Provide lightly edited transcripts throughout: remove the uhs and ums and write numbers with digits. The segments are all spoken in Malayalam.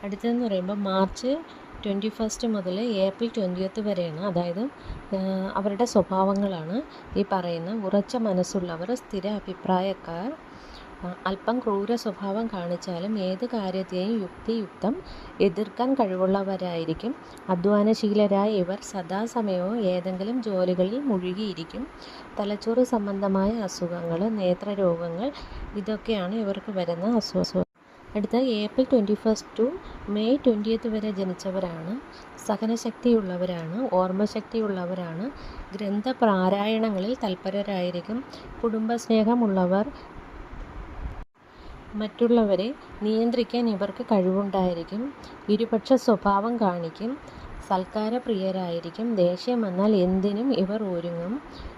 അടുത്തതെന്ന് പറയുമ്പോൾ മാർച്ച് 21 മുതൽ ഏപ്രിൽ 20 വരെയാണ്. അതായത് അവരുടെ സ്വഭാവങ്ങളാണ് ഈ പറയുന്ന ഉറച്ച മനസ്സുള്ളവർ, സ്ഥിര അഭിപ്രായക്കാർ, അല്പം ക്രൂര സ്വഭാവം കാണിച്ചാലും ഏത് കാര്യത്തെയും യുക്തിയുക്തം എതിർക്കാൻ കഴിവുള്ളവരായിരിക്കും. അധ്വാനശീലരായ ഇവർ സദാസമയവും ഏതെങ്കിലും ജോലികളിൽ മുഴുകിയിരിക്കും. തലച്ചോറ് സംബന്ധമായ അസുഖങ്ങൾ, നേത്രരോഗങ്ങൾ ഇതൊക്കെയാണ് ഇവർക്ക് വരുന്ന അസുഖം. അടുത്ത ഏപ്രിൽ 21 ടു മെയ് 20 വരെ ജനിച്ചവരാണ്. സഹനശക്തിയുള്ളവരാണ്, ഓർമ്മശക്തിയുള്ളവരാണ്, ഗ്രന്ഥപാരായണങ്ങളിൽ തൽപരരായിരിക്കും, കുടുംബസ്നേഹമുള്ളവർ, മറ്റുള്ളവരെ നിയന്ത്രിക്കാൻ ഇവർക്ക് കഴിവുണ്ടായിരിക്കും, ഇരുപക്ഷ സ്വഭാവം കാണിക്കും, സൽക്കാരപ്രിയരായിരിക്കും, ദേഷ്യം വന്നാൽ എന്തിനും ഇവർ ഒരുങ്ങും.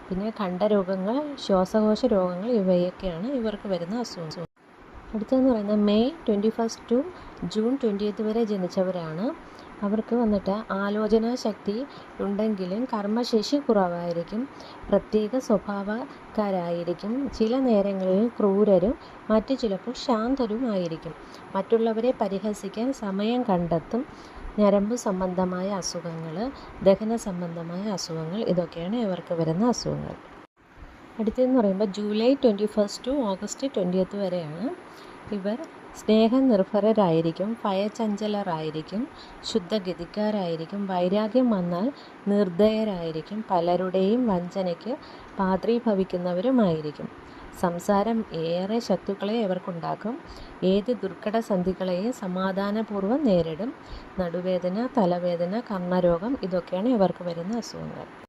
പിന്നെ കണ്ഠരോഗങ്ങൾ, ശ്വാസകോശ രോഗങ്ങൾ ഇവയൊക്കെയാണ് ഇവർക്ക് വരുന്ന അസുഖം. അടുത്തതെന്ന് പറയുന്നത് മെയ് 21 ടു ജൂൺ 20 വരെ ജനിച്ചവരാണ്. അവർക്ക് വന്നിട്ട് ആലോചനാ ശക്തി ഉണ്ടെങ്കിലും കർമ്മശേഷി കുറവായിരിക്കും, പ്രത്യേക സ്വഭാവക്കാരായിരിക്കും, ചില നേരങ്ങളിൽ ക്രൂരരും മറ്റു ചിലപ്പോൾ ശാന്തരുമായിരിക്കും, മറ്റുള്ളവരെ പരിഹസിക്കാൻ സമയം കണ്ടെത്തും, ഞരമ്പ് സംബന്ധമായ അസുഖങ്ങൾ, ദഹന സംബന്ധമായ അസുഖങ്ങൾ ഇതൊക്കെയാണ് ഇവർക്ക് വരുന്ന അസുഖങ്ങൾ. അടുത്തതെന്ന് പറയുമ്പോൾ ജൂലൈ 21 ടു ഓഗസ്റ്റ് 20 വരെയാണ്. ഇവർ സ്നേഹനിർഭരരായിരിക്കും, ഭയചഞ്ചലരായിരിക്കും, ശുദ്ധഗതിക്കാരായിരിക്കും, വൈരാഗ്യം വന്നാൽ നിർദയരായിരിക്കും, പലരുടെയും വഞ്ചനയ്ക്ക് പാത്രീഭവിക്കുന്നവരുമായിരിക്കും. സംസാരം ഏറെ ശത്രുക്കളെ ഇവർക്കുണ്ടാക്കും. ഏത് ദുർഘടസന്ധികളെയും സമാധാനപൂർവ്വം നേരിടും. നടുവേദന, തലവേദന, കർണ്ണരോഗം ഇതൊക്കെയാണ് ഇവർക്ക് വരുന്ന അസുഖങ്ങൾ.